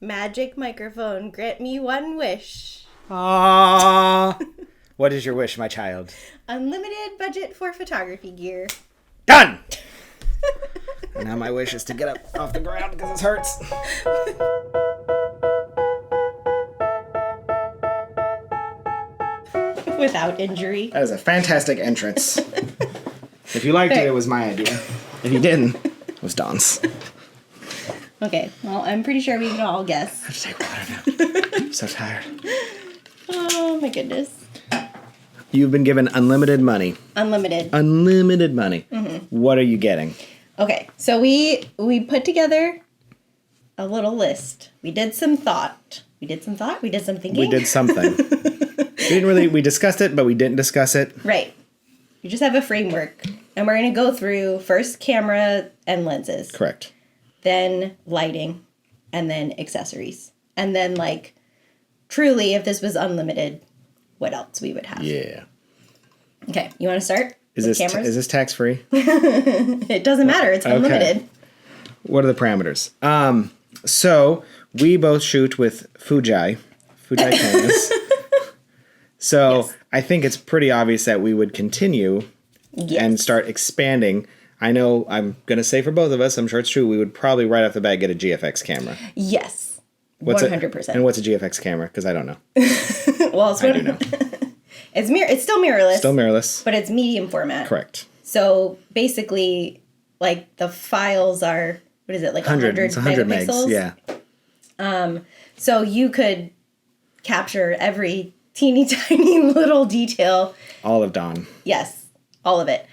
Magic microphone, grant me one wish. Ah, what is your wish, my child? Unlimited budget for photography gear. Done! And now my wish is to get up off the ground because this hurts. Without injury. That is a fantastic entrance. If you liked it, it was my idea. If you didn't, it was Don's. Okay, well, I'm pretty sure we can all guess. I have to take water now. I'm so tired. Oh, my goodness. You've been given unlimited money. Unlimited. Unlimited money. Mm-hmm. What are you getting? Okay, so we put together a little list. We did some thought. We did some thinking. We did something. We discussed it, but we didn't discuss it. Right. You just have a framework. And we're going to go through first camera and lenses. Correct. Then lighting. And then accessories. And then, like, truly, if this was unlimited, what else we would have. Yeah. Okay, you want to start? Is this tax-free? It doesn't matter. It's unlimited. Okay. What are the parameters? So we both shoot with Fuji cameras. So yes. I think it's pretty obvious that we would continue and start expanding. I know I'm going to say for both of us, I'm sure it's true, we would probably right off the bat get a GFX camera. Yes. 100%. And what's a GFX camera? Because I don't know. Well, I do know. It's still mirrorless. Still mirrorless. But it's medium format. Correct. So basically, like, the files are, what is it, like 100 megapixels? Megs, yeah. So you could capture every teeny tiny little detail. All of Dawn. Yes, all of it.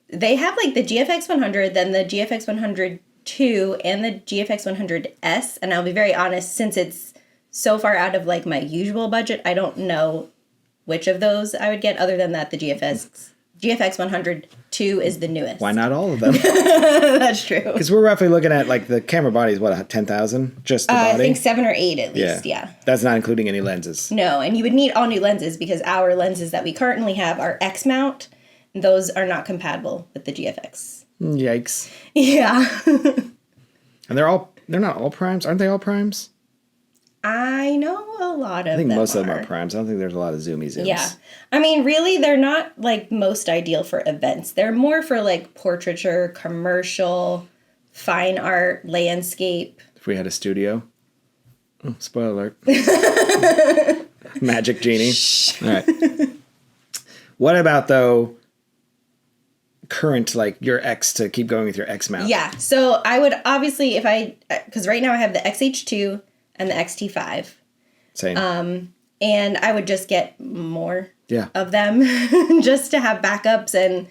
They have, like, the GFX 100, then the GFX 102, and the GFX 100S. And I'll be very honest, since it's so far out of, like, my usual budget, I don't know which of those I would get. Other than that, the GFX 102 is the newest. Why not all of them? That's true. Because we're roughly looking at, like, the camera body is, what, 10,000? Just the body? I think 7 or 8 at least, yeah. That's not including any lenses. No, and you would need all new lenses because our lenses that we currently have are X-mount. Those are not compatible with the GFX. Yikes. Yeah. And they're not all primes? Aren't they all primes? I know a lot of them. I think most of them are primes. I don't think there's a lot of zoomies. Yeah. I mean, really, they're not, like, most ideal for events. They're more for, like, portraiture, commercial, fine art, landscape. If we had a studio. Oh, spoiler alert. Magic Genie. Shh. All right. What about, though, current, like, your X, to keep going with your X mount? Yeah. So I would obviously, because right now I have the XH2 and the XT5. Same. And I would just get more of them just to have backups. And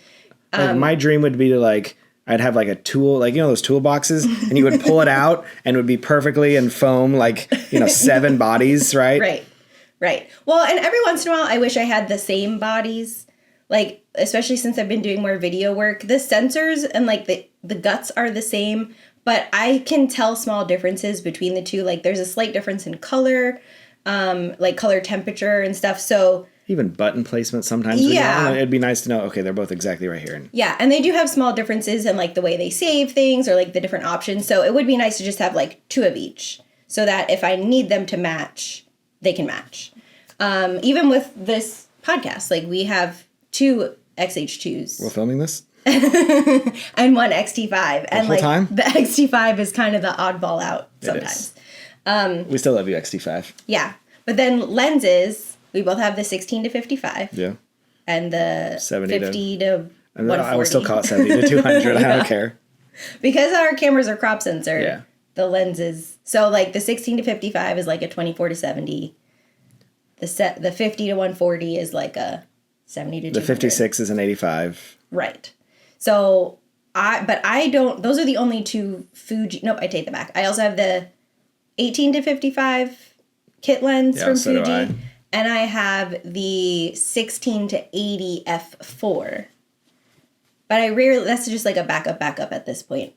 like, my dream would be to, like, I'd have, like, a tool, like, you know, those toolboxes, and you would pull it out and it would be perfectly in foam, like, you know, 7 bodies, right? Right. Well, and every once in a while, I wish I had the same bodies, like, especially since I've been doing more video work. The sensors and, like, the guts are the same, but I can tell small differences between the two. Like, there's a slight difference in color, like color temperature and stuff. So even button placement sometimes. Yeah. It'd be nice to know, okay, they're both exactly right here. Yeah, and they do have small differences in, like, the way they save things or, like, the different options. So it would be nice to just have, like, 2 of each so that if I need them to match, they can match. Even with this podcast, like, we have 2 XH2s. We're filming this? And 1 XT5. And, like, time? the XT5 is kind of the oddball out sometimes. We still love you, XT5. Yeah. But then lenses, we both have the 16 to 55. Yeah. And the 50 to 140. I would still call it 70 to 200. Yeah. I don't care. Because our cameras are crop sensor, the lenses. So, like, the 16 to 55 is like a 24 to 70. The 50 to 140 is like a 70 to 200. The 56 is an 85. Right. So, those are the only 2 Fuji. Nope, I take that back. I also have the 18 to 55 kit lens from so Fuji. do I. And I have the 16 to 80 f4. But I rarely, that's just like a backup at this point.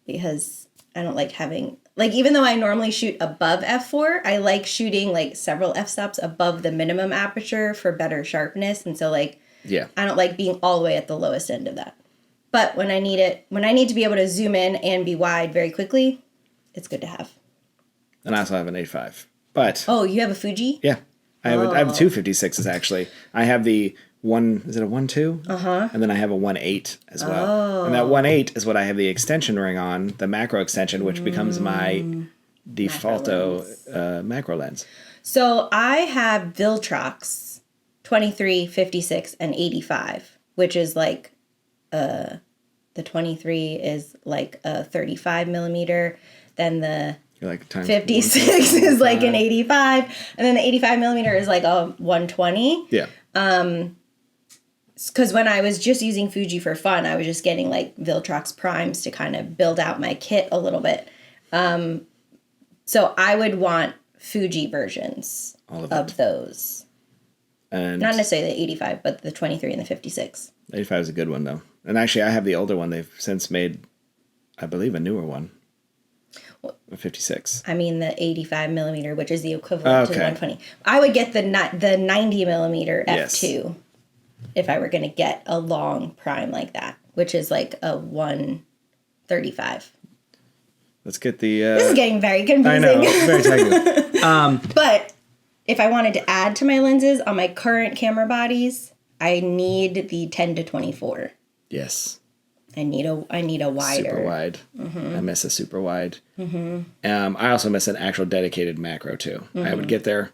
Because I don't like having, like, even though I normally shoot above f4, I like shooting, like, several f-stops above the minimum aperture for better sharpness. And so, like, I don't like being all the way at the lowest end of that. But when I need to be able to zoom in and be wide very quickly, it's good to have. and I also have an 85. But Oh, you have a Fuji? yeah, I have two 56s actually. I have the one, is it a 1.2? And then I have a 1.8 as well. And that 1.8 is what I have the extension ring on, the macro extension, which becomes my defaulto macro lens. So I have Viltrox 23, 56, and 85, which is like the 23 is like a 35 millimeter. Then the Like 56 is like an 85. And then the 85 millimeter is like a 120. Yeah. Because when I was just using Fuji for fun, I was just getting like Viltrox primes to kind of build out my kit a little bit. So I would want Fuji versions of those. And not necessarily the 85, but the 23 and the 56. 85 is a good one, though. And actually, I have the older one. They've since made, I believe, a newer one. A 56. I mean the 85 millimeter, which is the equivalent to the 120. I would get the 90 millimeter f2 if I were going to get a long prime like that, which is like a 135. Let's get the... this is getting very confusing. I know, it's very technical. But if I wanted to add to my lenses on my current camera bodies, I need the 10 to 24. Yes. I need a wider. Super wide. I miss a super wide. I also miss an actual dedicated macro, too. I would get their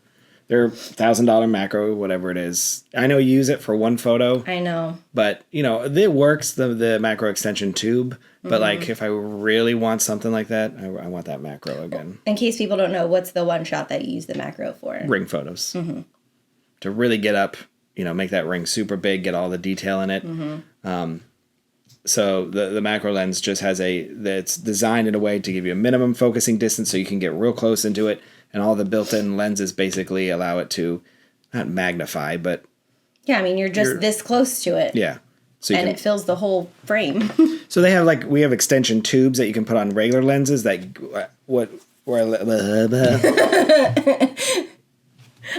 $1,000 macro, whatever it is. I know you use it for one photo. I know. But, it works, the macro extension tube. But, like, if I really want something like that, I want that macro again. In case people don't know, what's the one shot that you use the macro for? Ring photos. To really get up, make that ring super big, get all the detail in it. So the macro lens just has that's designed in a way to give you a minimum focusing distance so you can get real close into it. And all the built-in lenses basically allow it to not magnify, but... Yeah, I mean, you're this close to it. Yeah. So it fills the whole frame. So they have we have extension tubes that you can put on regular lenses that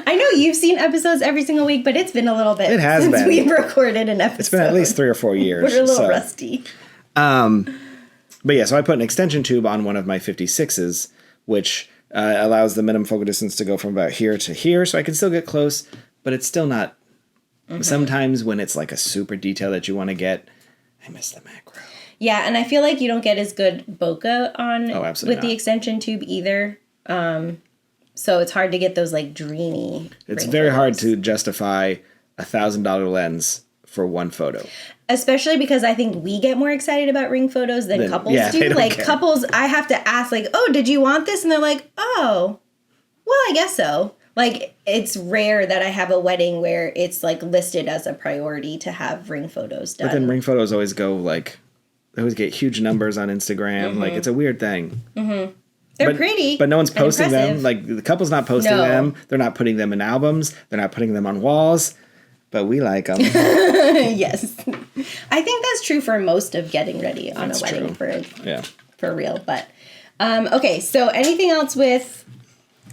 I know you've seen episodes every single week, but it's been a little bit since we've recorded an episode. It's been at least 3 or 4 years. We're a little rusty. But yeah, so I put an extension tube on one of my 56s, which allows the minimum focal distance to go from about here to here, so I can still get close, but it's still not... Sometimes when it's like a super detail that you want to get, I miss the macro. Yeah, and I feel like you don't get as good bokeh on with the extension tube either. So it's hard to get those like dreamy. It's very hard to justify $1,000 lens for one photo. Especially because I think we get more excited about ring photos than couples do. Like care. Couples, I have to ask like, oh, did you want this? And they're like, oh, well, I guess so. Like, it's rare that I have a wedding where it's, like, listed as a priority to have ring photos done. But then ring photos always go, they always get huge numbers on Instagram. Like, it's a weird thing. They're pretty. But no one's posting them. Like, the couple's not posting them. They're not putting them in albums. They're not putting them on walls. But we like them. Yes. I think that's true for most of getting ready on a wedding for real. But, okay, so anything else with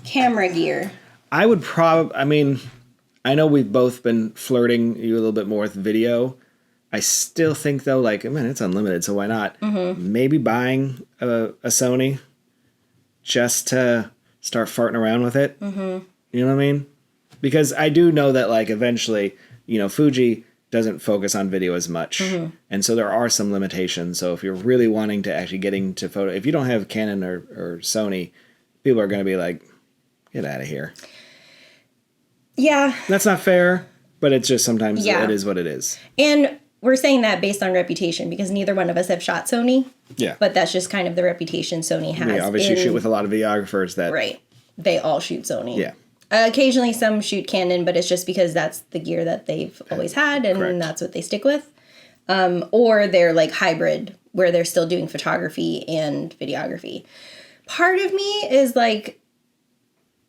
camera gear? I would I know we've both been flirting you a little bit more with video. I still think, though, it's unlimited, so why not? Maybe buying a Sony just to start farting around with it. You know what I mean? Because I do know that, eventually, Fuji doesn't focus on video as much. And so there are some limitations. So if you're really wanting to actually get into photo, if you don't have Canon or Sony, people are going to be like, get out of here. Yeah. That's not fair, but it's just sometimes it is what it is. And we're saying that based on reputation because neither one of us have shot Sony. Yeah. But that's just kind of the reputation Sony has. Yeah, obviously you shoot with a lot of videographers that... Right. They all shoot Sony. Yeah. Occasionally some shoot Canon, but it's just because that's the gear that they've always had and that's what they stick with. Or they're hybrid where they're still doing photography and videography. Part of me is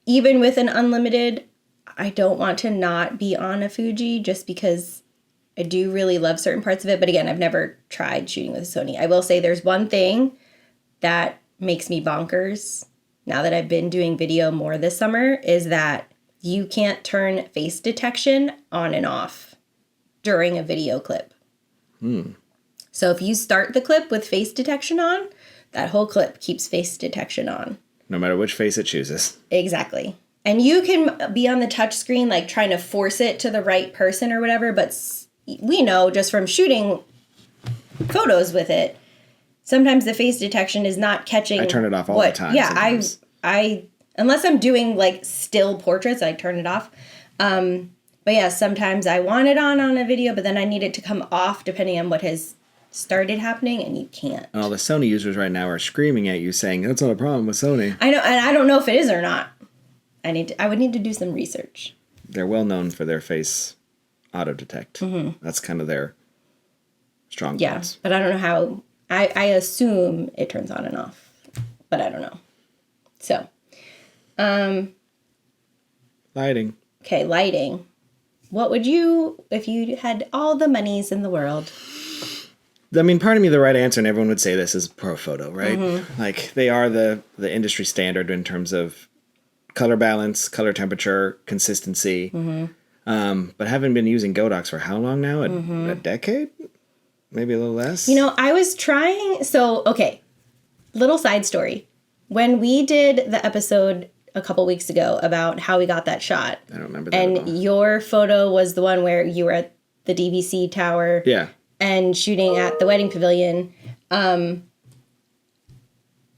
even with an unlimited, I don't want to not be on a Fuji just because I do really love certain parts of it. But again, I've never tried shooting with a Sony. I will say there's one thing that makes me bonkers now that I've been doing video more this summer is that you can't turn face detection on and off during a video clip. So if you start the clip with face detection on, that whole clip keeps face detection on. No matter which face it chooses. Exactly. And you can be on the touch screen, like trying to force it to the right person or whatever, but we know just from shooting photos with it, sometimes the face detection is not catching. I turn it off all the time. Yeah, sometimes. I unless I'm doing like still portraits, I turn it off. But yeah, sometimes I want it on a video, but then I need it to come off depending on what has started happening, and you can't. And all the Sony users right now are screaming at you saying, that's not a problem with Sony. I know, and I don't know if it is or not. I would need to do some research. They're well known for their face auto detect. That's kind of their strong points. But I don't know how. I assume it turns on and off, but I don't know. So, Lighting. Okay, lighting. What would you, if you had all the monies in the world? I mean, part of me, the right answer, and everyone would say this, is ProPhoto, right? Like, they are the industry standard in terms of color balance, color temperature, consistency. But having been using Godox for how long now? A decade? Maybe a little less? You know, I was trying, okay, little side story. When we did the episode a couple weeks ago about how we got that shot. I don't remember that And at all. your photo was the one where you were at the DVC tower. Yeah. And shooting at the wedding pavilion. And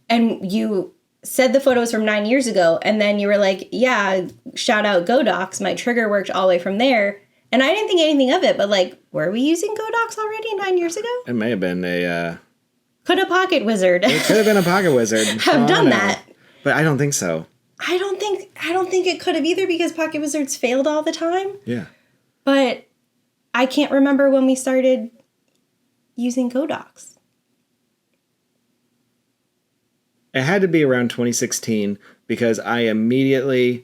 you said the photo was from 9 years ago. And then you were like, yeah, shout out Godox. My trigger worked all the way from there. And I didn't think anything of it. But like, were we using Godox already 9 years ago? It may have been a... Could a Pocket Wizard It could have been a Pocket Wizard. have done that? But I don't think so. I don't think it could have either because Pocket Wizards failed all the time. Yeah. But I can't remember when we started using Godox. It had to be around 2016 because I remember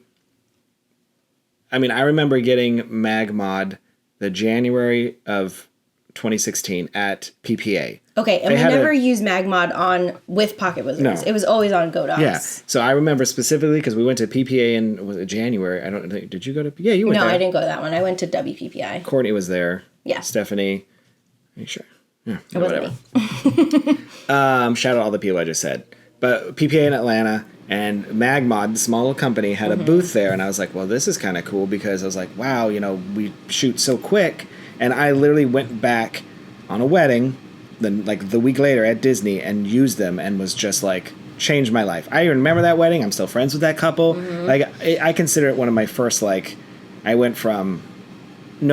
getting MagMod the January of 2016 at PPA. Okay, and we never used MagMod with Pocket Wizards. No. It was always on Godox. Yeah. So I remember specifically because we went to PPA in was it January. I don't think. Did you go to? Yeah, you went there. No, I didn't go to that one. I went to WPPI. Courtney was there. Yeah. Stephanie. Are you sure? Yeah. It wasn't whatever. Shout out all the people I just said. But PPA in Atlanta and MagMod, the small little company, had a booth there, and I was like, well, this is kind of cool because I was like, wow, we shoot so quick, and I literally went back on a wedding. Then like the week later at Disney and used them and was just like changed my life. I even remember that wedding. I'm still friends with that couple. Like I consider it one of my first like I went from I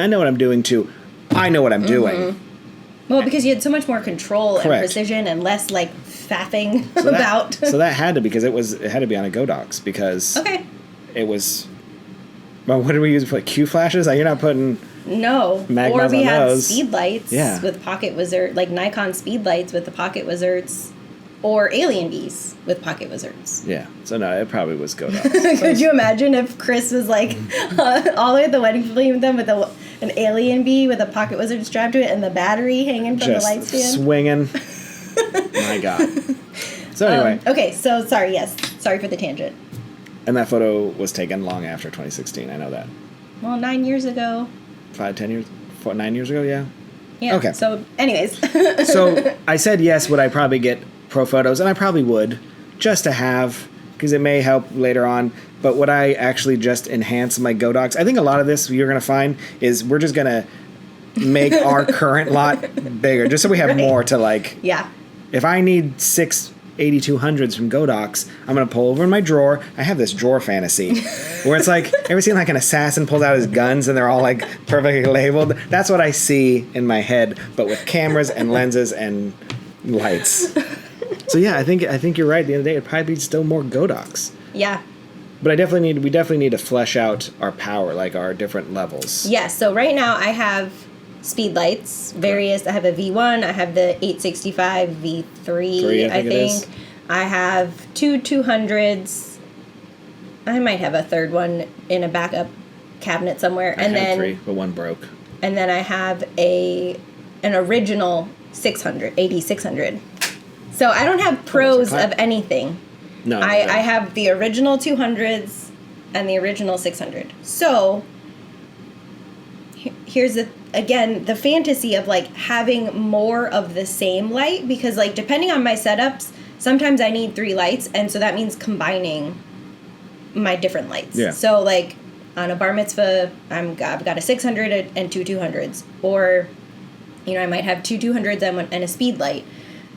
know what I'm doing to I know what I'm doing. Well, because you had so much more control Correct. and precision and less like faffing about. So that had to because it had to be on a Godox because it was. Well, what did we use for like Q flashes? Like, you're not putting. No, MagMods or we on had those. speed lights with Pocket Wizard, like Nikon speed lights with the Pocket Wizards, or Alien Bees with Pocket Wizards. Yeah, so no, it probably was Godox. Could you imagine if Chris was like all the way at the wedding pavilion with them with an Alien Bee with a Pocket Wizard strapped to it and the battery hanging from the light stand? Swinging. My God. So anyway. Okay, so sorry, yes. Sorry for the tangent. And that photo was taken long after 2016, I know that. Well, 9 years ago. 9 years ago, yeah. Yeah. Okay. So, anyways. So I said yes, would I probably get pro photos? And I probably would, just to have, because it may help later on. But would I actually just enhance my Godox? I think a lot of this you're going to find is we're just going to make our current lot bigger, just so we have more to like. Yeah. If I need 6 8200s from Godox, I'm going to pull over in my drawer. I have this drawer fantasy where it's like, ever seen like an assassin pulls out his guns and they're all like perfectly labeled? That's what I see in my head, but with cameras and lenses and lights. So yeah, I think you're right. At the end of the day, it'd probably be still more Godox. Yeah. But we definitely need to flesh out our power, like our different levels. Yeah, so right now I have speed lights, various. I have a V1, I have the 865 V3, I think. I have two 200s. I might have a third one in a backup cabinet somewhere. I had 3, but one broke. And then I have an original 600, 8600. So I don't have pros of anything. No. I have the original 200s and the original 600. So here's the fantasy of like having more of the same light, because like depending on my setups, sometimes I need 3 lights, and so that means combining my different lights. Yeah. So, like, on a bar mitzvah, I've got a 600 and 2 200s. Or, I might have 2 200s and a speed light.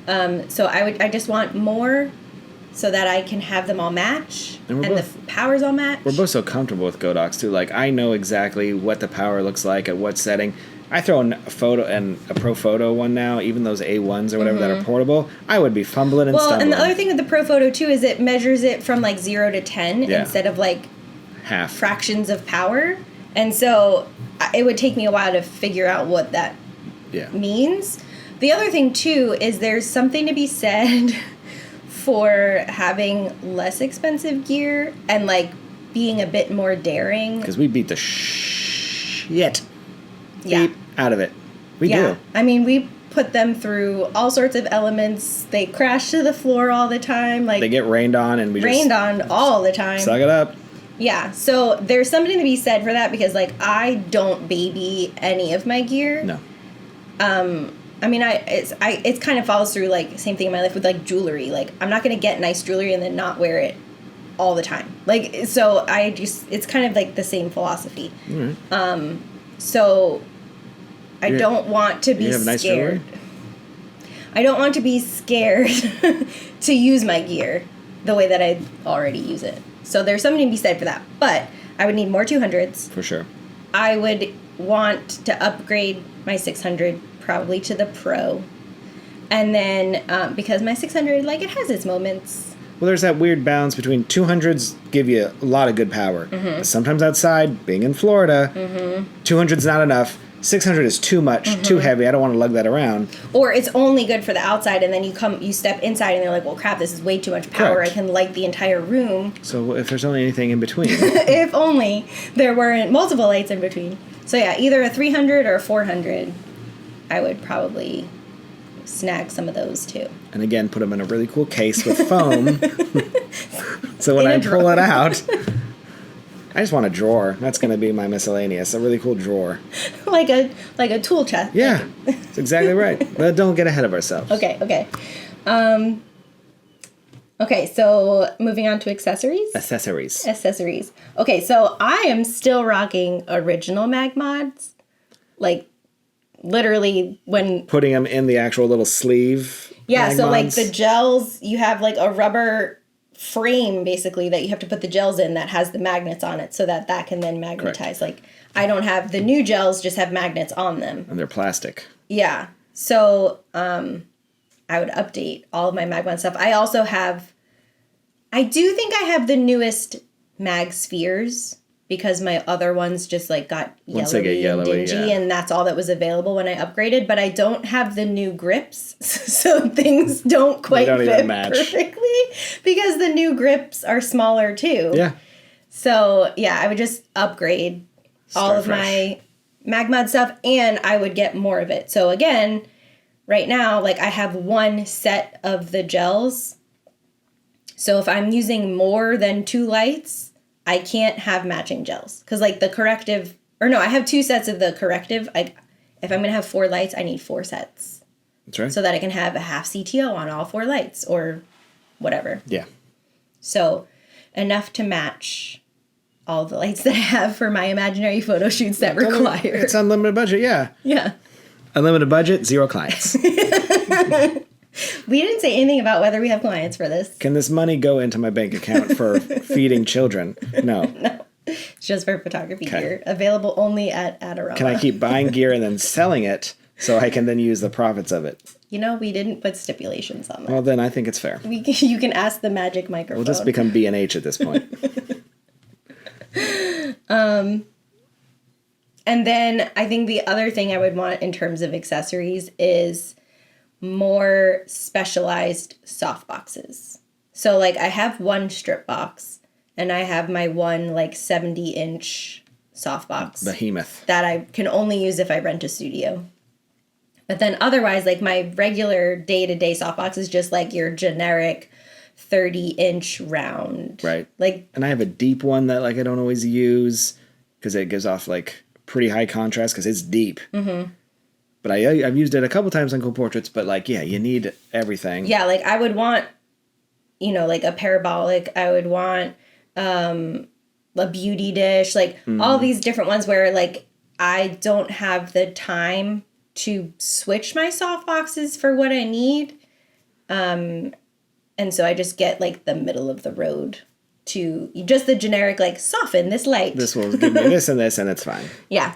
So I just want more so that I can have them all match and the powers all match. We're both so comfortable with Godox, too. Like, I know exactly what the power looks like at what setting. I throw in a photo and a Pro Photo one now, even those A1s or whatever that are portable, I would be fumbling and stumbling. And the other thing with the Pro Photo, too, is it measures it from, like, 0 to 10 instead of, like, half fractions of power. And so it would take me a while to figure out what that means. The other thing, too, is there's something to be said for having less expensive gear and, like, being a bit more daring. Because we beat the shit out of it. We do. I mean, we put them through all sorts of elements. They crash to the floor all the time. Like, they get rained on, and we rained on all the time. Suck it up. Yeah, so there's something to be said for that because, like, I don't baby any of my gear. No. I mean, it kind of follows through, like, same thing in my life with, like, jewelry. Like, I'm not going to get nice jewelry and then not wear it all the time. Like, so it's kind of, like, the same philosophy. Mm-hmm. So I don't want to be you have nice scared. jewelry? I don't want to be scared to use my gear the way that I already use it. So there's something to be said for that. But I would need more 200s. For sure. I would want to upgrade my 600 probably to the Pro. And then because my 600, like, it has its moments. Well, there's that weird balance between 200s give you a lot of good power. Mm-hmm. Sometimes outside, being in Florida, 200's not enough. 600 is too much, too heavy. I don't want to lug that around. Or it's only good for the outside, and then you step inside, and they're like, well, crap, this is way too much power. Correct. I can light the entire room. So if there's only anything in between. If only there weren't multiple lights in between. So yeah, either a 300 or a 400, I would probably snag some of those too. And again, put them in a really cool case with foam. So when I pull it out, I just want a drawer. That's going to be my miscellaneous. A really cool drawer. like a tool chest. Yeah, that's exactly right. But don't get ahead of ourselves. Okay. Okay, so moving on to accessories. Accessories. Okay, so I am still rocking original mag mods. Like, literally when... Putting them in the actual little sleeve. Yeah, so mods. like the gels, you have like a rubber frame basically that you have to put the gels in that has the magnets on it so that can then magnetize. Correct. Like, I don't have the new gels, just have magnets on them. And they're plastic. Yeah. So I would update all of my mag mod stuff. I do think I have the newest mag spheres because my other ones just like got yellowy and dingy, and that's all that was available when I upgraded. But I don't have the new grips, so things don't quite fit perfectly because the new grips are smaller too. Yeah. So yeah, I would just upgrade all of my mag mod stuff, and I would get more of it. So again, right now, like I have one set of the gels. So if I'm using more than 2 lights, I can't have matching gels. Because like the corrective, or no, I have 2 sets of the corrective. If I'm going to have 4 lights, I need 4 sets. That's right. So that I can have a half CTO on all 4 lights or whatever. Yeah. So enough to match all the lights that I have for my imaginary photo shoots that require. It's unlimited budget, yeah. Yeah. Unlimited budget, 0 clients. We didn't say anything about whether we have clients for this. Can this money go into my bank account for feeding children? No. No. It's just for photography gear. Available only at Adorama. Can I keep buying gear and then selling it so I can then use the profits of it? You know, we didn't put stipulations on that. Well, then I think it's fair. You can ask the magic microphone. We'll just become B&H at this point. And then I think the other thing I would want in terms of accessories is more specialized soft boxes. So like I have one strip box and I have my one like 70-inch softbox. Behemoth. That I can only use if I rent a studio. But then otherwise, like my regular day-to-day softbox is just like your generic 30-inch round. Right. Like, and I have a deep one that like I don't always use because it gives off like pretty high contrast because it's deep. Mm-hmm. But I've used it a couple times on cool portraits, but like, yeah, you need everything. Yeah, like I would want like a parabolic. I would want a beauty dish, like all these different ones where like I don't have the time to switch my soft boxes for what I need. And so I just get like the middle of the road to just the generic, like soften this light. This will give me this, and it's fine. Yeah.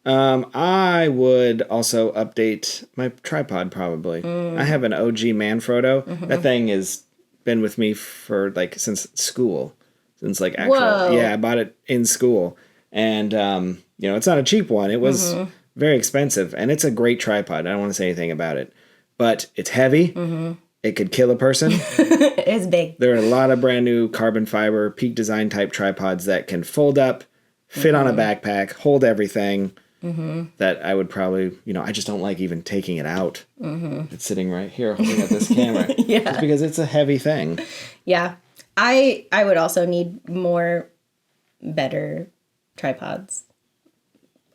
I would also update my tripod probably. I have an OG Manfrotto. That thing has been with me for like since school. Since like actual, Whoa. Yeah, I bought it in school. And, it's not a cheap one. It was very expensive, and it's a great tripod. I don't want to say anything about it, but it's heavy. It could kill a person. It's big. There are a lot of brand new carbon fiber, peak design type tripods that can fold up, fit on a backpack, hold everything. That I would probably, I just don't like even taking it out. It's sitting right here holding up this camera. Yeah. Just because it's a heavy thing. Yeah. I would also need better tripods.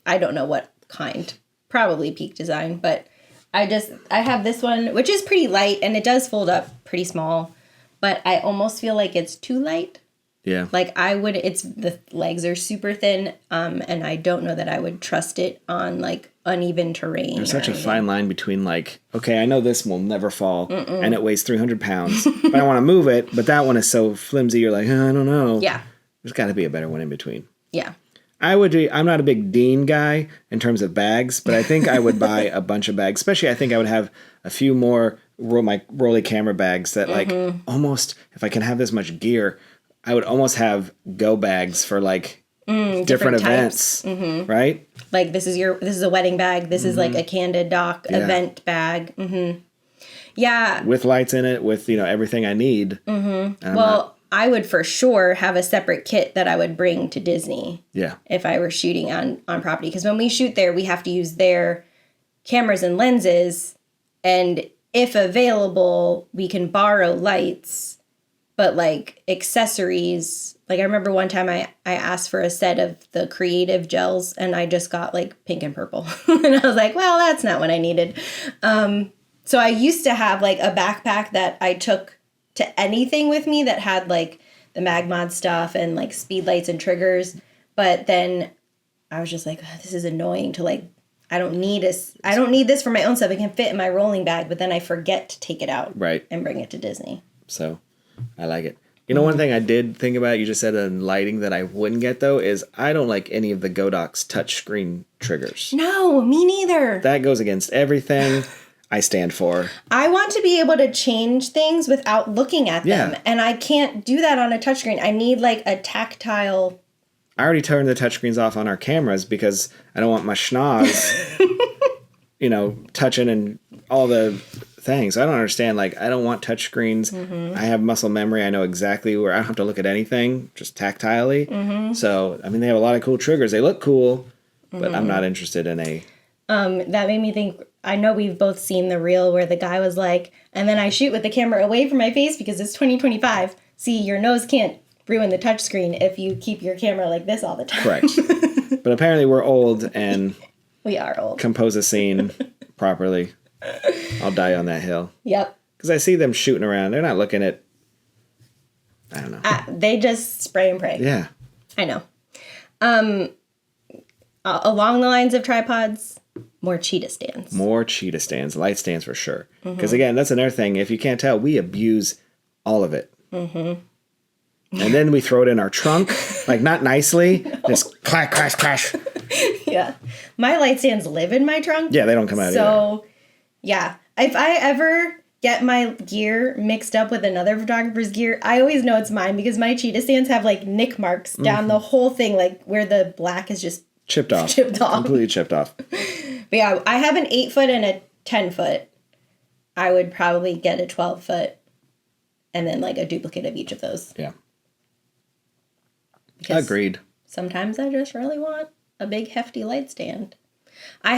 I don't know what kind. Probably peak design, but I have this one, which is pretty light, and it does fold up pretty small, but I almost feel like it's too light. Yeah. Like the legs are super thin, and I don't know that I would trust it on like uneven terrain. There's such a fine line between like, okay, I know this will never fall, and it weighs 300 pounds, but I want to move it, but that one is so flimsy, you're like, I don't know. Yeah. There's got to be a better one in between. Yeah. I'm not a big Dean guy in terms of bags, but I think I would buy a bunch of bags. Especially, I think I would have a few more my Rolly camera bags that like almost, if I can have this much gear, I would almost have go bags for like different events, right? Like this is a wedding bag. This is like a Candid Doc event bag. Yeah. With lights in it, with everything I need. Well, I would for sure have a separate kit that I would bring to Disney. Yeah. If I were shooting on property, because when we shoot there, we have to use their cameras and lenses, and if available, we can borrow lights. But like accessories, like I remember one time I asked for a set of the creative gels, and I just got like pink and purple. And I was like, well, that's not what I needed. So I used to have like a backpack that I took to anything with me that had like the MagMod stuff and like speed lights and triggers. But then I was just like, this is annoying to like, I don't need this for my own stuff. It can fit in my rolling bag, but then I forget to take it out and bring it to Disney. So I like it. One thing I did think about, you just said in lighting that I wouldn't get though, is I don't like any of the Godoc's touchscreen triggers. No, me neither. That goes against everything I stand for. I want to be able to change things without looking at them. And I can't do that on a touchscreen. I need like a tactile. I already turned the touchscreens off on our cameras because I don't want my schnoz, touching and all the things. I don't understand. Like, I don't want touchscreens. I have muscle memory. I know exactly where I don't have to look at anything, just tactilely. So, I mean, they have a lot of cool triggers. They look cool, but I'm not interested in a... That made me think, I know we've both seen the reel where the guy was like, and then I shoot with the camera away from my face because it's 2025. See, your nose can't ruin the touchscreen if you keep your camera like this all the time. Correct. But apparently we're old and... We are old. Compose a scene properly. I'll die on that hill. Yep. Because I see them shooting around. They're not looking at... I don't know. They just spray and pray. Yeah. I know. Along the lines of tripods... More cheetah stands. Light stands for sure. Because again, that's another thing. If you can't tell, we abuse all of it. And then we throw it in our trunk, like not nicely. Just clack, crash, crash. Yeah. My light stands live in my trunk. Yeah, they don't come out either. Yeah. If I ever get my gear mixed up with another photographer's gear, I always know it's mine because my cheetah stands have like nick marks down the whole thing, like where the black is just chipped off. Completely chipped off. But yeah, I have an 8-foot and a 10-foot. I would probably get a 12-foot and then like a duplicate of each of those. Yeah. Because agreed. Sometimes I just really want a big hefty light stand. I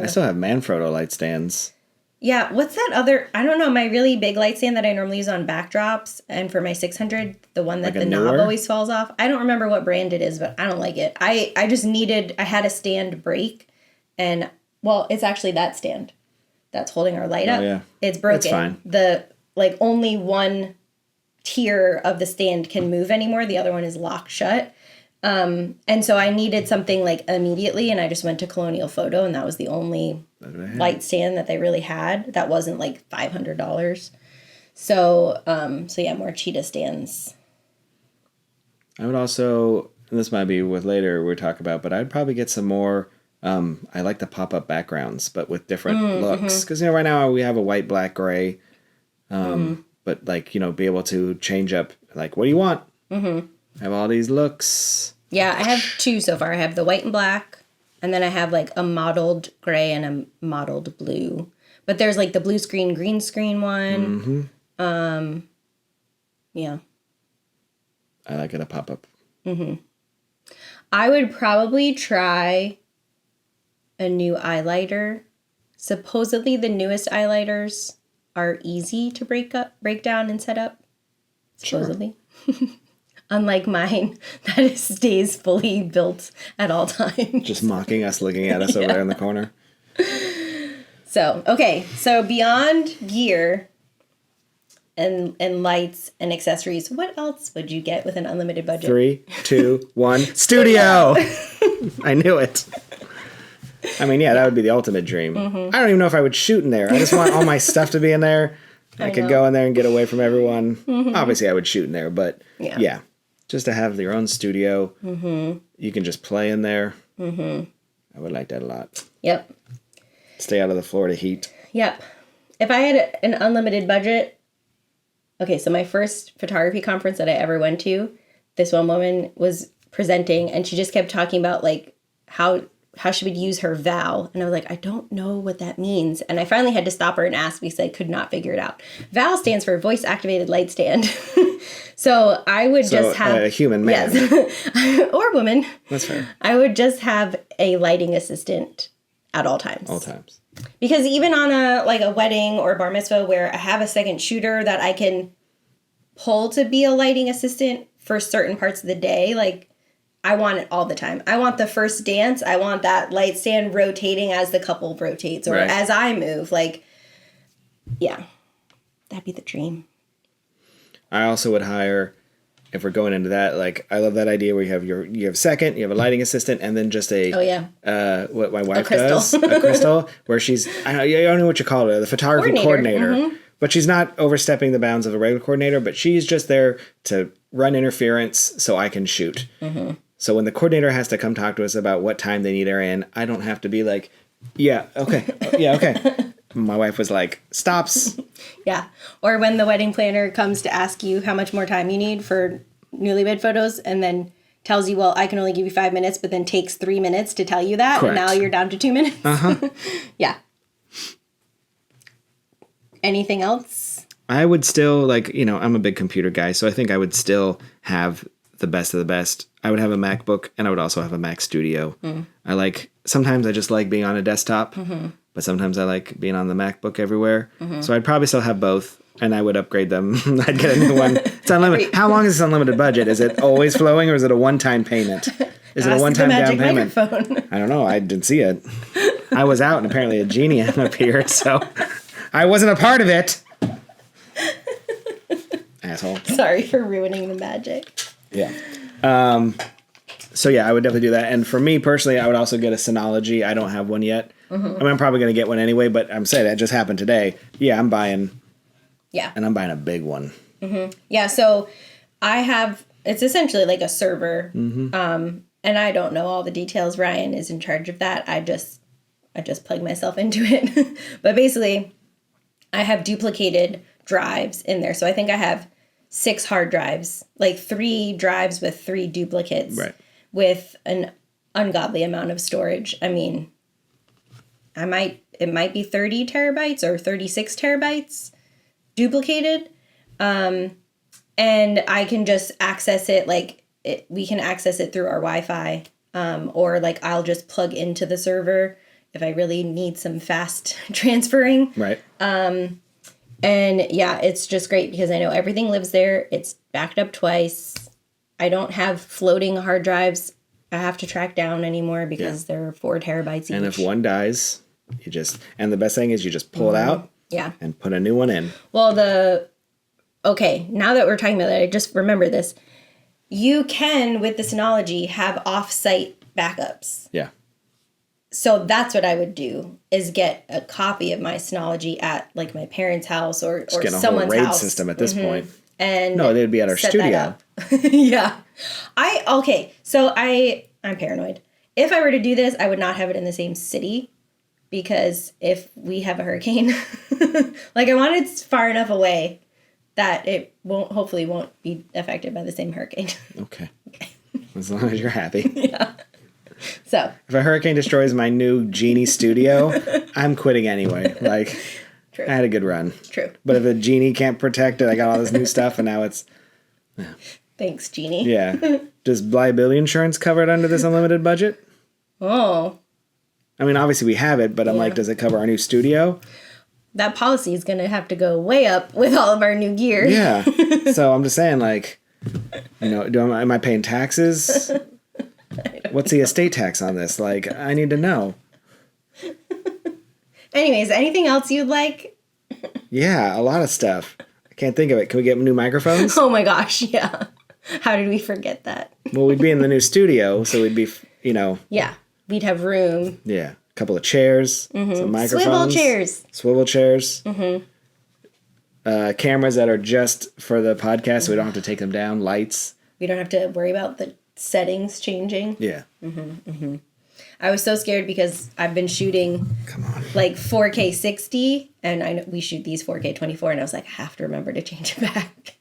still have Manfrotto light stands. Yeah, what's that other, I don't know, my really big light stand that I normally use on backdrops, and for my 600, the one that the knob always falls off. I don't remember what brand it is, but I don't like it. I had a stand break, and, well, it's actually that stand that's holding our light up. Yeah. It's broken. It's fine. like only one tier of the stand can move anymore. The other one is locked shut. And so I needed something like immediately, and I just went to Colonial Photo, and that was the only light stand that they really had. That wasn't like $500. So yeah, more cheetah stands. I would also, and this might be with later we'll talk about, but I'd probably get some more. I like the pop-up backgrounds, but with different looks. Because right now we have a white, black, gray. But like be able to change up. Like, what do you want? I have all these looks. Yeah, I have two so far. I have the white and black, and then I have like a mottled gray and a mottled blue. But there's like the blue screen, green screen one. Yeah. I like it a pop-up. I would probably try a new eyeliner. Supposedly the newest eyeliners are easy to break down and set up. Supposedly. Sure. Unlike mine, that stays fully built at all times. Just mocking us, looking at us over there in the corner. So, okay. So beyond gear and lights and accessories, what else would you get with an unlimited budget? 3, 2, 1. Studio! I knew it. I mean, that would be the ultimate dream. I don't even know if I would shoot in there. I just want all my stuff to be in there. I could go in there and get away from everyone. Obviously, I would shoot in there, but yeah. Just to have your own studio. You can just play in there. I would like that a lot. Yep. Stay out of the Florida heat. Yep. If I had an unlimited budget, okay, so my first photography conference that I ever went to, this one woman was presenting, and she just kept talking about like how she would use her VAL. And I was like, I don't know what that means. And I finally had to stop her and ask because I could not figure it out. VAL stands for voice activated light stand. So I would just have a human man. Yes. Or woman. That's fair. I would just have a lighting assistant at all times. All times. Because even on a wedding or bar mitzvah where I have a second shooter that I can pull to be a lighting assistant for certain parts of the day, like I want it all the time. I want the first dance. I want that light stand rotating as the couple rotates or as I move. Like, yeah, that'd be the dream. I also would hire, if we're going into that, like I love that idea where you have second, you have a lighting assistant, and then just what my wife does, a crystal, where she's I don't know what you call her, the photography coordinator. But she's not overstepping the bounds of a regular coordinator, but she's just there to run interference so I can shoot. So when the coordinator has to come talk to us about what time they need her in, I don't have to be like, okay. My wife was like, stops. Yeah. Or when the wedding planner comes to ask you how much more time you need for newlywed photos and then tells you, well, I can only give you 5 minutes, but then takes 3 minutes to tell you that. Correct. And now you're down to 2 minutes. Yeah. Anything else? I would still, I'm a big computer guy, so I think I would still have the best of the best. I would have a MacBook, and I would also have a Mac Studio. Sometimes I just like being on a desktop, but sometimes I like being on the MacBook everywhere. So I'd probably still have both, and I would upgrade them. I'd get a new one. It's unlimited. How long is this unlimited budget? Is it always flowing, or is it a one-time payment? Is it a one-time down payment? Microphone. I don't know. I didn't see it. I was out, and apparently a genie appeared, so I wasn't a part of it. Asshole. Sorry for ruining the magic. Yeah. So yeah, I would definitely do that. And for me personally, I would also get a Synology. I don't have one yet. I mean, I'm probably going to get one anyway, but I'm saying that just happened today. Yeah, I'm buying. Yeah. And I'm buying a big one. Yeah. So it's essentially like a server. And I don't know all the details. Ryan is in charge of that. I just plug myself into it. But basically, I have duplicated drives in there. So I think I have 6 hard drives, like 3 drives with 3 duplicates, with an ungodly amount of storage. I mean, it might be 30 terabytes or 36 terabytes duplicated. And I can just access it, we can access it through our Wi-Fi, or I'll just plug into the server if I really need some fast transferring. Right. And yeah, it's just great because I know everything lives there. It's backed up twice. I don't have floating hard drives I have to track down anymore because they're 4 terabytes each. And if one dies, and the best thing is you just pull it out, Yeah. And put a new one in. Well, okay, now that we're talking about it, I just remember this. You can, with the Synology, have off-site backups. Yeah. So that's what I would do, is get a copy of my Synology at, like, my parents' house or Getting someone's a whole RAID house. system at this point. And no, they'd be at our studio. Yeah. So I'm paranoid. If I were to do this, I would not have it in the same city, because if we have a hurricane, like, I want it far enough away that it hopefully won't be affected by the same hurricane. Okay. As long as you're happy. Yeah. So. If a hurricane destroys my new Genie studio, I'm quitting anyway. Like, True. I had a good run. True. But if the Genie can't protect it, I got all this new stuff, and now it's... Yeah. Thanks, Genie. Yeah. Does liability insurance cover it under this unlimited budget? Oh. I mean, obviously we have it, but I'm like, does it cover our new studio? That policy is going to have to go way up with all of our new gear. Yeah. So I'm just saying, like, am I paying taxes? What's the estate tax on this? Like, I need to know. Anyways, anything else you'd like? Yeah, a lot of stuff. I can't think of it. Can we get new microphones? Oh my gosh, yeah. How did we forget that? Well, we'd be in the new studio, so we'd be, Yeah, we'd have room. Yeah, a couple of chairs, some microphones. Swivel chairs. Cameras that are just for the podcast, so we don't have to take them down. Lights. We don't have to worry about the settings changing. Yeah. I was so scared because I've been shooting like 4K 60, and we shoot these 4K 24, and I was like, I have to remember to change it back.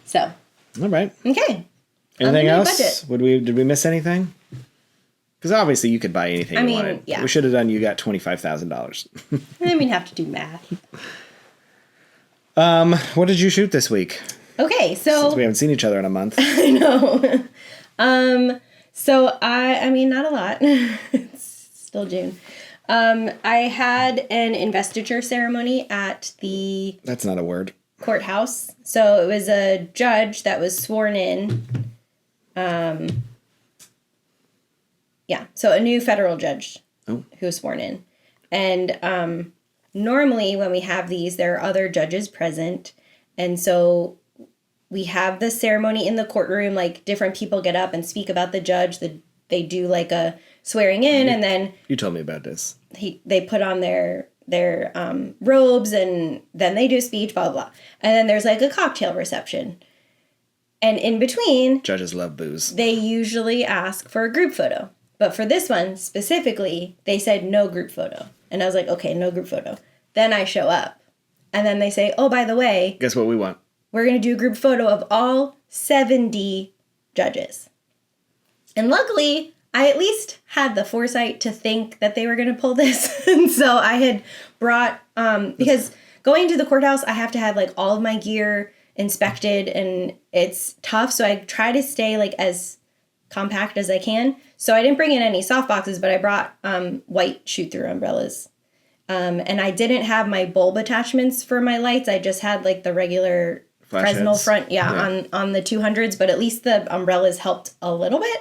So. All right. Okay. Anything else? Budget. Did we miss anything? Because obviously you could buy anything you wanted. Yeah. We should have done. You got $25,000. Then we'd have to do math. What did you shoot this week? Okay, so since we haven't seen each other in a month. I know. So I mean, not a lot. It's still June. I had an investiture ceremony at the... That's not a word. Courthouse. So it was a judge that was sworn in. Yeah, so a new federal judge who was sworn in. And normally when we have these, there are other judges present. And so we have the ceremony in the courtroom, like different people get up and speak about the judge. They do like a swearing in, and then... You told me about this. They put on their robes, and then they do a speech, blah, blah, blah. And then there's like a cocktail reception. And in between... Judges love booze. They usually ask for a group photo. But for this one, specifically, they said no group photo. And I was like, okay, no group photo. Then I show up. And then they say, oh, by the way... Guess what we want? We're going to do a group photo of all 70 judges. And luckily, I at least had the foresight to think that they were going to pull this. And so I had brought, because going to the courthouse, I have to have like all of my gear inspected, and it's tough. So I try to stay like as compact as I can. So I didn't bring in any soft boxes, but I brought white shoot-through umbrellas. And I didn't have my bulb attachments for my lights. I just had like the regular Fresnel front, on the 200s, but at least the umbrellas helped a little bit.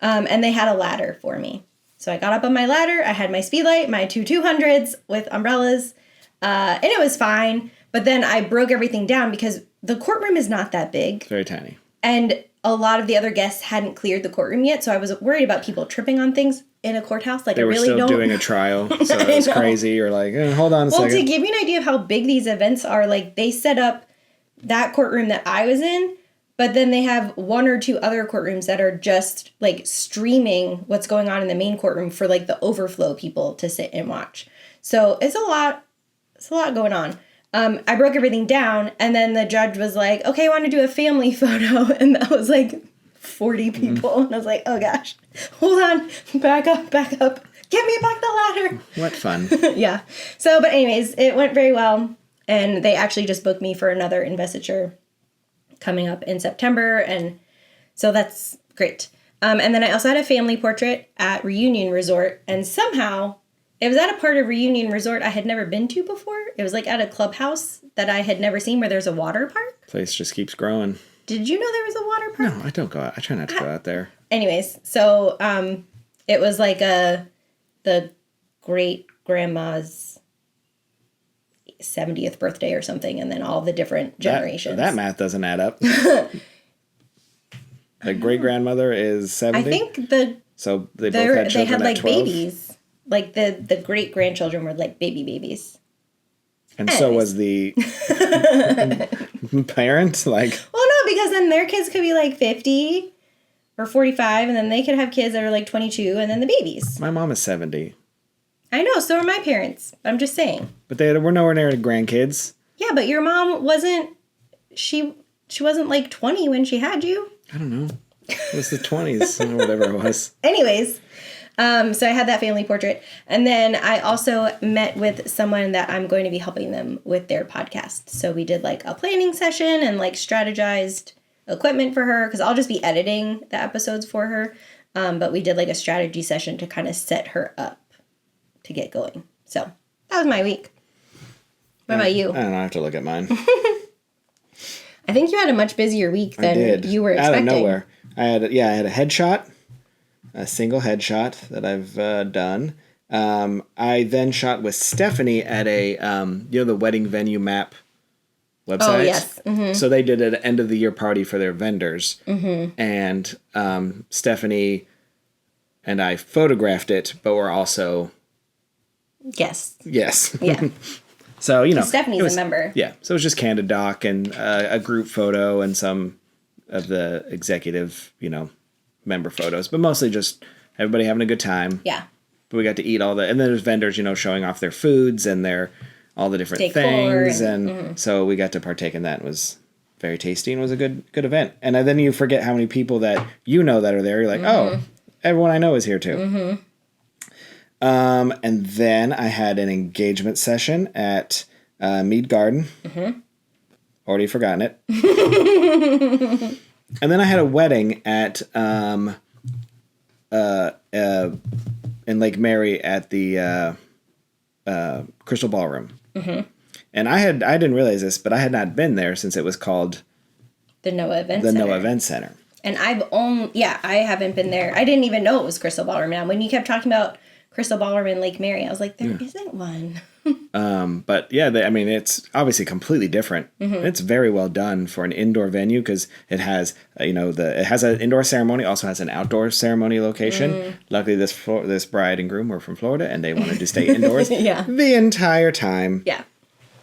And they had a ladder for me. So I got up on my ladder, I had my speed light, my two 200s with umbrellas, and it was fine. But then I broke everything down because the courtroom is not that big. Very tiny. And a lot of the other guests hadn't cleared the courtroom yet, so I was worried about people tripping on things in a courthouse. Like, they were still doing a trial, so it was crazy. You're like, hold on a second. Well, to give you an idea of how big these events are, like, they set up that courtroom that I was in, but then they have one or two other courtrooms that are just like streaming what's going on in the main courtroom for like the overflow people to sit and watch. So it's a lot going on. I broke everything down, and then the judge was like, okay, I want to do a family photo. And that was like 40 people. And I was like, oh gosh, hold on, back up. Get me back the ladder. What fun. Yeah. So, but anyways, it went very well. And they actually just booked me for another investiture coming up in September. And so that's great. And then I also had a family portrait at Reunion Resort. And somehow it was at a part of Reunion Resort I had never been to before. It was like at a clubhouse that I had never seen where there's a water park. Place just keeps growing. Did you know there was a water park? No, I don't go out. I try not to go out there. Anyways, so it was like the great grandma's 70th birthday or something, and then all the different generations. That math doesn't add up. A great grandmother is 70. I think so they both had children they had at like 12. babies. Like the great grandchildren were like babies. And so was the parent. Like, well, no, because then their kids could be like 50 or 45, and then they could have kids that are like 22, and then the babies. My mom is 70. I know, so are my parents. I'm just saying. But they were nowhere near grandkids. Yeah, but your mom wasn't. She wasn't like 20 when she had you. I don't know. It was the 20s or whatever it was. Anyways, so I had that family portrait. And then I also met with someone that I'm going to be helping them with their podcast. So we did like a planning session and like strategized equipment for her, because I'll just be editing the episodes for her. But we did like a strategy session to kind of set her up to get going. So that was my week. What about you? I don't know. I have to look at mine. I think you had a much busier week than you were expecting. Out of nowhere. I had a headshot, a single headshot that I've done. I then shot with Stephanie at a, the wedding venue map website. Oh, yes. Mm-hmm. So they did an end of the year party for their vendors. Mm-hmm. And Stephanie and I photographed it, but we're also... Yes. Yes. Yeah. So, Stephanie's a member. Yeah. So it was just candid doc and a group photo and some of the executive, member photos, but mostly just everybody having a good time. Yeah. But we got to eat and then there's vendors, showing off their foods and all the different things. And so we got to partake in that. It was very tasty and was a good event. And then you forget how many people that that are there. You're like, oh, everyone I know is here too. Mm-hmm. And then I had an engagement session at Mead Garden. Mm-hmm. Already forgotten it. And then I had a wedding at in Lake Mary at the Crystal Ballroom. Mm-hmm. And I didn't realize this, but I had not been there since it was called the Noah Event Center. And I haven't been there. I didn't even know it was Crystal Ballroom. Now, when you kept talking about Crystal Ballroom in Lake Mary, I was like, there isn't one. But yeah, it's obviously completely different. Mm-hmm. It's very well done for an indoor venue because it has, it has an indoor ceremony, also has an outdoor ceremony location. Mm. Luckily, this bride and groom were from Florida and they wanted to stay indoors the entire time. Yeah.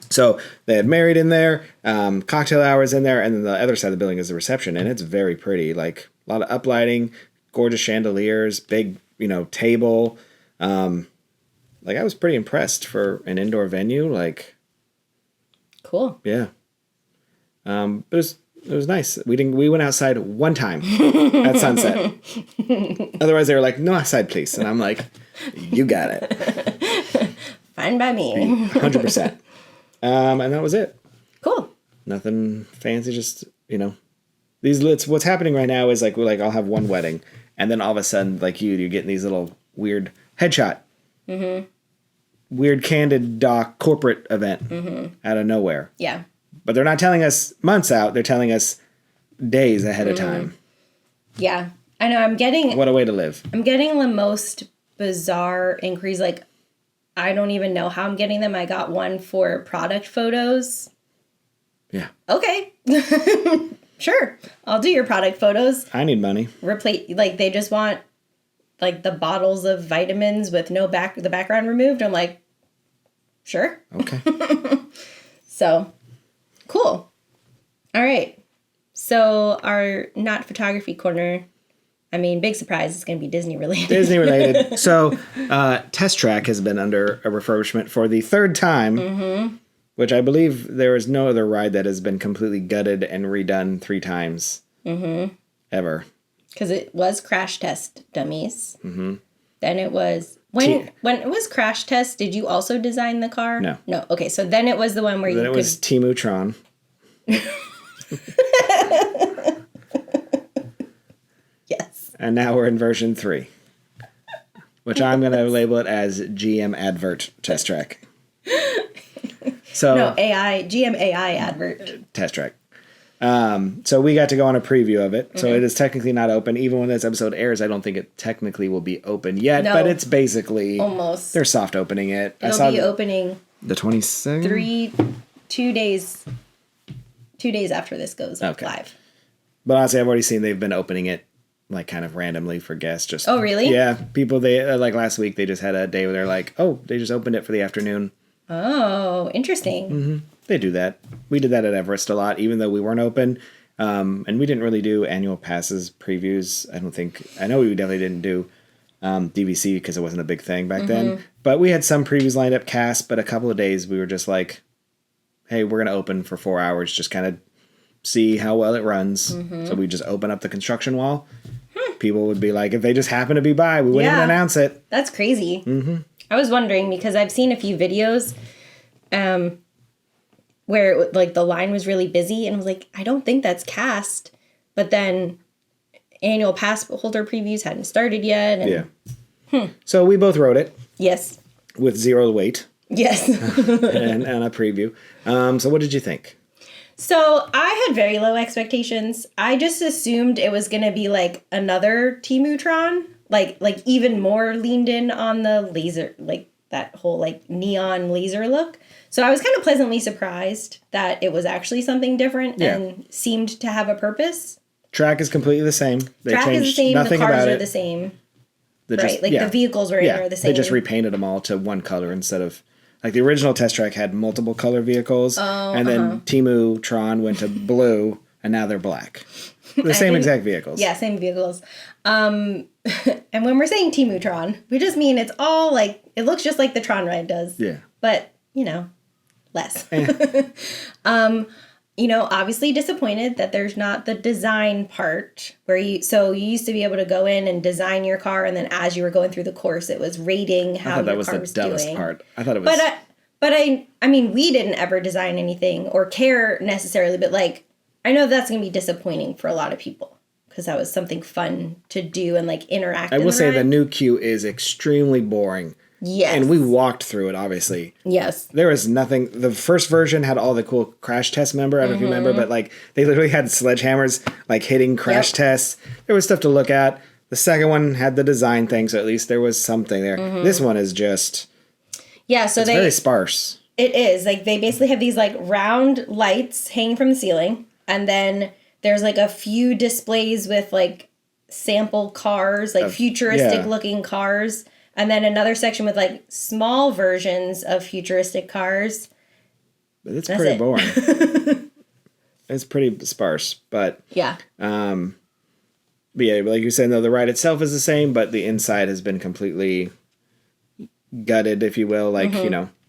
So they had married in there, cocktail hours in there, and then the other side of the building is the reception, and it's very pretty. Like a lot of uplighting, gorgeous chandeliers, big, table. I was pretty impressed for an indoor venue. Like, cool. Yeah. But it was nice. We went outside one time at sunset. Otherwise, they were like, "No outside, please." And I'm like, "You got it." Fine by me. 100%. And that was it. Cool. Nothing fancy. Just what's happening right now is I'll have one wedding, and then all of a sudden, you're getting these little weird headshot. Mm-hmm. Weird candid doc corporate event out of nowhere. Yeah. But they're not telling us months out. They're telling us days ahead of time. Yeah. I know. What a way to live. I'm getting the most bizarre inquiries. I don't even know how I'm getting them. I got one for product photos. Yeah. Okay. Sure. I'll do your product photos. I need money. They just want the bottles of vitamins with the background removed. I'm like, sure. Okay. So, cool. All right. So our not photography corner, big surprise, it's going to be Disney related. Disney related. So, Test Track has been under a refurbishment for the third time, which I believe there is no other ride that has been completely gutted and redone 3 times ever. Because it was Crash Test Dummies. Mm-hmm. Then it was... When it was Crash Test, did you also design the car? No. No. Okay, so then it was the one where then it was Timu Tron. Yes. And now we're in version 3. Which I'm going to label it as GM Advert Test Track. So no, GM AI Advert. Test Track. So we got to go on a preview of it. So it is technically not open. Even when this episode airs, I don't think it technically will be open yet. No, but it's basically... Almost. They're soft opening it. It'll be opening The 27th? 2 days. 2 days after this goes live. But honestly, I've already seen they've been opening it like kind of randomly for guests. Just oh, really? Yeah, people they like last week they just had a day where they're like, oh, they just opened it for the afternoon. Oh, interesting. Mm-hmm. They do that. We did that at Everest a lot, even though we weren't open. And we didn't really do annual passes previews. I don't think. I know we definitely didn't do DVC because it wasn't a big thing back then. But we had some previews lined up, cast. But a couple of days we were just like, hey, we're gonna open for 4 hours, just kind of see how well it runs. So we just open up the construction wall. People would be like, if they just happen to be by, we wouldn't even announce it. That's crazy. I was wondering because I've seen a few videos where like the line was really busy and was like, I don't think that's cast. But then annual pass holder previews hadn't started yet. And, So we both wrote it. Yes. With zero weight. Yes. and a preview. So what did you think? So I had very low expectations. I just assumed it was going to be like another Temu-tron, like even more leaned in on the laser, like that whole like neon laser look. So I was kind of pleasantly surprised that it was actually something different and seemed to have a purpose. Track is completely the same. They Track is the same. The cars are the same. Right, the vehicles are the same. They just repainted them all to one color instead of... Like, the original test track had multiple color vehicles, and then Temu-tron went to blue, and now they're black. The same exact vehicles. Yeah, same vehicles. And when we're saying Temu-tron, we just mean it's all, like, it looks just like the Tron ride does. Yeah. But, less. Obviously disappointed that there's not the design part where you used to be able to go in and design your car, and then as you were going through the course, it was rating how your car was doing. I thought that was the dumbest part. I thought it was... But I mean, we didn't ever design anything or care necessarily, but like, I know that's going to be disappointing for a lot of people because that was something fun to do and like interact. I will say the new queue is extremely boring. Yes. And we walked through it, obviously. Yes. There was nothing. The first version had all the cool crash tests, remember? I don't know if you remember, but like they literally had sledgehammers like hitting crash tests. There was stuff to look at. The second one had the design thing, so at least there was something there. This one is just... Yeah, so it's very sparse. It is. Like, they basically have these, like, round lights hanging from the ceiling. And then there's, like, a few displays with, like, sample cars, like, futuristic-looking cars. And then another section with, like, small versions of futuristic cars. But it's pretty boring. It's pretty sparse. But, yeah. But yeah, like you said, though, the ride itself is the same, but the inside has been completely... gutted, if you will, like,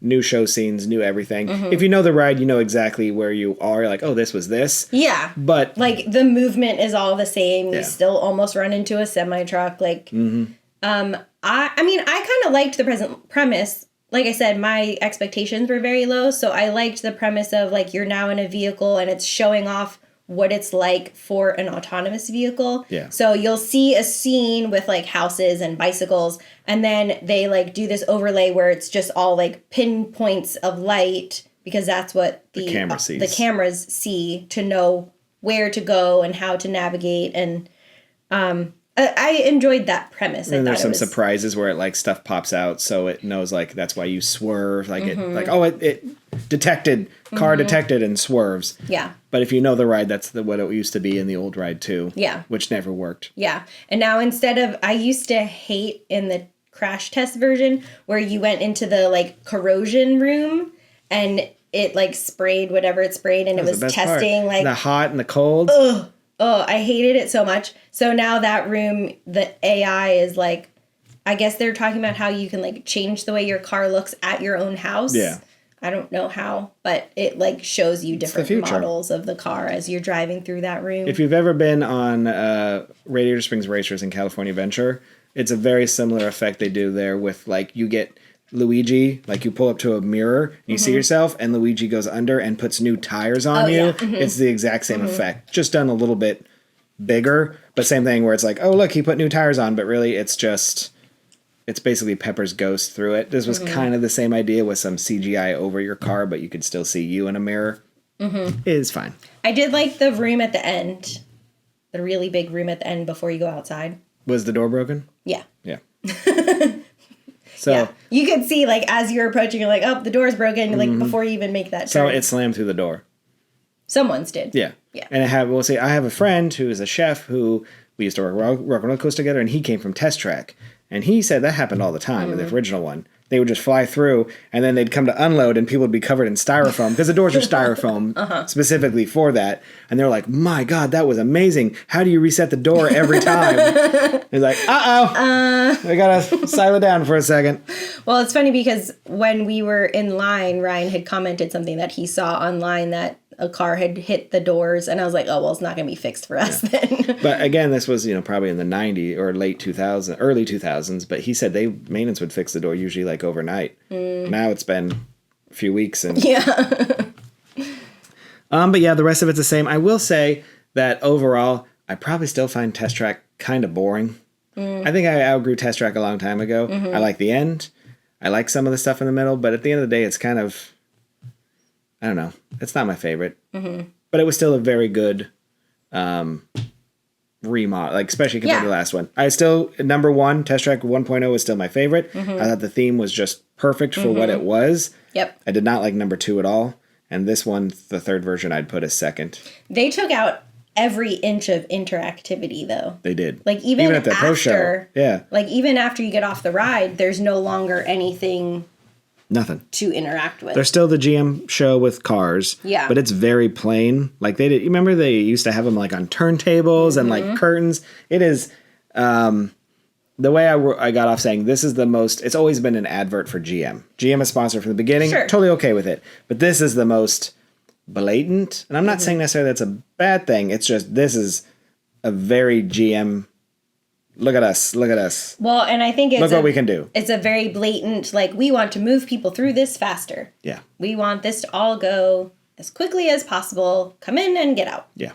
new show scenes, new everything. If you know the ride, you know exactly where you are. You're like, oh, this was this. Yeah. But... like, the movement is all the same. You still almost run into a semi-truck. Like, I mean, I kind of liked the present premise. Like I said, my expectations were very low, so I liked the premise of, like, you're now in a vehicle and it's showing off what it's like for an autonomous vehicle. Yeah. So you'll see a scene with like houses and bicycles, and then they like do this overlay where it's just all like pinpoints of light because that's what the cameras see to know where to go and how to navigate. And I enjoyed that premise. And there's some surprises where it like stuff pops out, so it knows like that's why you swerve. Like it like it detected car detected and swerves. Yeah. But if you know the ride, that's what it used to be in the old ride too. Yeah. Which never worked. Yeah. And now instead of, I used to hate in the crash test version where you went into the like corrosion room and it like sprayed whatever it sprayed and it was testing like the hot and the cold. Ugh. Oh, I hated it so much. So now that room, the AI is like, I guess they're talking about how you can like change the way your car looks at your own house. Yeah. I don't know how, but it like shows you different models of the car as you're driving through that room. If you've ever been on Radiator Springs Racers in California Adventure, it's a very similar effect they do there with like you get Luigi, like you pull up to a mirror and you see yourself and Luigi goes under and puts new tires on you. Yeah. It's the exact same effect, just done a little bit bigger, but same thing where it's like, oh look, he put new tires on, but really it's basically Pepper's ghost through it. This was kind of the same idea with some CGI over your car, but you could still see you in a mirror. It is fine. I did like the room at the end, the really big room at the end before you go outside. Was the door broken? Yeah. Yeah. So you could see, like, as you're approaching, you're like, oh, the door's broken, like, before you even make that turn. So it slammed through the door. Someone's did. Yeah. Yeah. And I have a friend who is a chef who we used to work on roller coaster together, and he came from Test Track. And he said that happened all the time in the original one. They would just fly through, and then they'd come to unload, and people would be covered in styrofoam, because the doors are styrofoam specifically for that. And they're like, my God, that was amazing. How do you reset the door every time? He's like, I gotta silent down for a second. Well, it's funny because when we were in line, Ryan had commented something that he saw online that a car had hit the doors, and I was like, oh, well, it's not going to be fixed for us then. But again, this was, probably in the 90s or late 2000s, early 2000s, but he said maintenance would fix the door usually like overnight. Now it's been a few weeks. And but yeah, the rest of it's the same. I will say that overall, I probably still find Test Track kind of boring. I think I outgrew Test Track a long time ago. I like the end. I like some of the stuff in the middle, but at the end of the day, it's kind of, I don't know. It's not my favorite. But it was still a very good remodel, like especially compared to the last one. I still, number one, Test Track 1.0 is still my favorite. I thought the theme was just perfect for what it was. Yep. I did not like number 2 at all. And this one, the third version, I'd put as second. They took out every inch of interactivity, though. They did. Like, even at the after, pro show. Yeah. Like, even after you get off the ride, there's no longer anything... Nothing. To interact with. There's still the GM show with cars. Yeah. But it's very plain. Like you remember they used to have them like on turntables and like curtains. It is, the way I got off saying this is the most, it's always been an advert for GM. GM is sponsored from the beginning. Sure. Totally okay with it. But this is the most blatant. And I'm not saying necessarily that's a bad thing. It's just, this is a very GM. Look at us. Look at us. Well, and I think look what we can do. It's a very blatant, like, we want to move people through this faster. Yeah. We want this to all go as quickly as possible. Come in and get out. Yeah.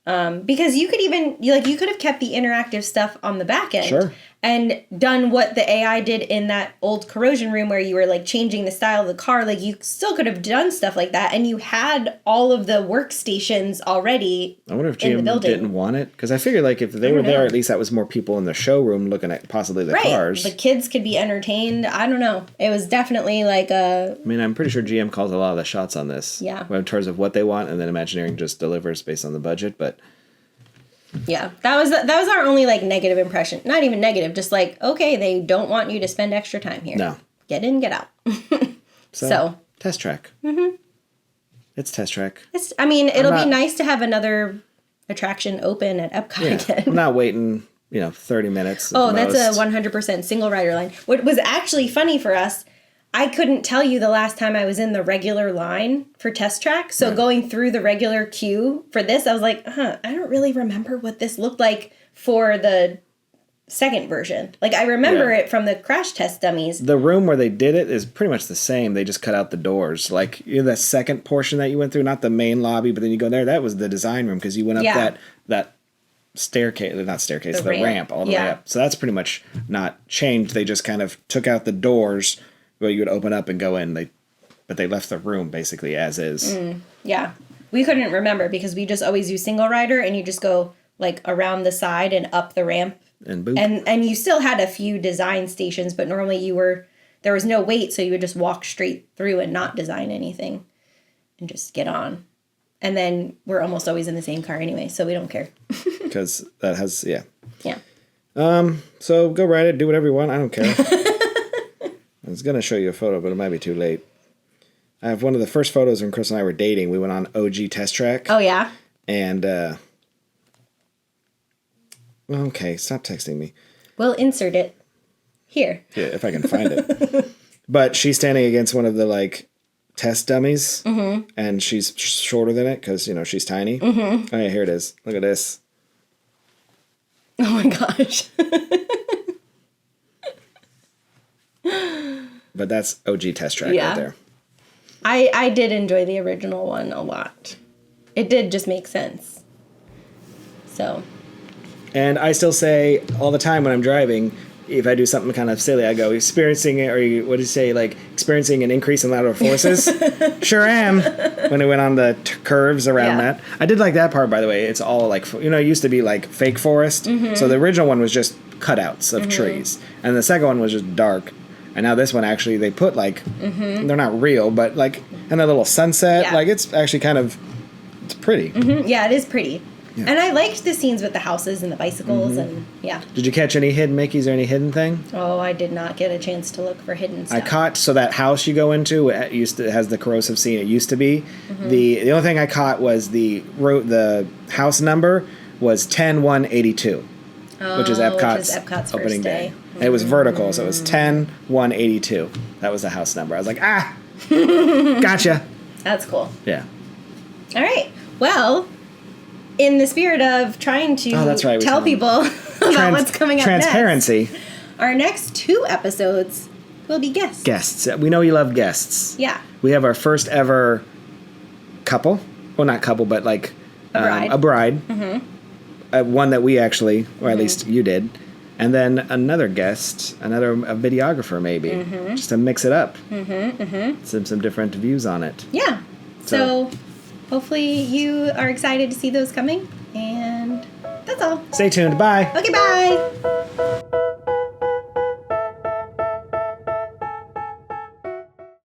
Because you could even, you could have kept the interactive stuff on the back end. Sure. And done what the AI did in that old corrosion room where you were, like, changing the style of the car. Like, you still could have done stuff like that. And you had all of the workstations already. I wonder if GM didn't want it. Because I figured, like, if they were there, at least that was more people in the showroom looking at possibly the cars. The kids could be entertained. I don't know. It was definitely like a... I mean, I'm pretty sure GM calls a lot of the shots on this. Yeah. In terms of what they want, and then Imagineering just delivers based on the budget, but... Yeah, that was our only, like, negative impression. Not even negative, just like, okay, they don't want you to spend extra time here. No. Get in, get out. So. Test Track. It's Test Track. It'll be nice to have another attraction open at Epcot again. I'm not waiting, 30 minutes. Oh, that's a 100% single rider line. What was actually funny for us, I couldn't tell you the last time I was in the regular line for Test Track. So going through the regular queue for this, I was like, I don't really remember what this looked like for the second version. Like, I remember it from the crash test dummies. The room where they did it is pretty much the same. They just cut out the doors. Like, the second portion that you went through, not the main lobby, but then you go there, that was the design room because you went up that staircase, not staircase, the ramp all the way up. So that's pretty much not changed. They just kind of took out the doors where you would open up and go in. But they left the room basically as is. Yeah. We couldn't remember because we just always use single rider and you just go like around the side and up the ramp. And boop. And you still had a few design stations, but normally there was no wait, so you would just walk straight through and not design anything and just get on. And then we're almost always in the same car anyway, so we don't care. Because that has, Yeah. So go ride it, do whatever you want. I don't care. I was going to show you a photo, but it might be too late. I have one of the first photos when Chris and I were dating. We went on OG Test Track. Oh, yeah? And, okay, stop texting me. We'll insert it here. Yeah, if I can find it. But she's standing against one of the, like, test dummies. Mm-hmm. And she's shorter than it because, she's tiny. Mm-hmm. Oh, yeah, here it is. Look at this. Oh, my gosh. But that's OG Test Track right there. I did enjoy the original one a lot. It did just make sense. So. And I still say all the time when I'm driving, if I do something kind of silly, I go, experiencing it, or what do you say, like, experiencing an increase in lateral forces? Sure am. When it went on the curves around that. I did like that part, by the way. It's all, like, it used to be, like, fake forest. Mm-hmm. So the original one was just cutouts of trees. And the second one was just dark. And now this one, actually, they put, like, they're not real, but, like, and a little sunset. Yeah. Like, it's actually kind of, it's pretty. Yeah, it is pretty. Yeah. And I liked the scenes with the houses and the bicycles and, yeah. Did you catch any hidden Mickeys or any hidden thing? Oh, I did not get a chance to look for hidden stuff. I caught, so that house you go into, it has the corrosive scene. It used to be. The only thing I caught was the house number was 10182, which is Epcot's opening day. And it was vertical, so it was 10182. That was the house number. I was like, gotcha. That's cool. Yeah. All right. Well, in the spirit of trying to tell people about what's coming up transparency. next, our next 2 episodes will be guests. Guests. We know you love guests. Yeah. We have our first ever couple. Well, not couple, but like a bride. One that we actually, or at least you did. And then another guest, a videographer maybe, just to mix it up. Some different views on it. Yeah. So hopefully you are excited to see those coming. And that's all. Stay tuned. Bye. Okay, bye.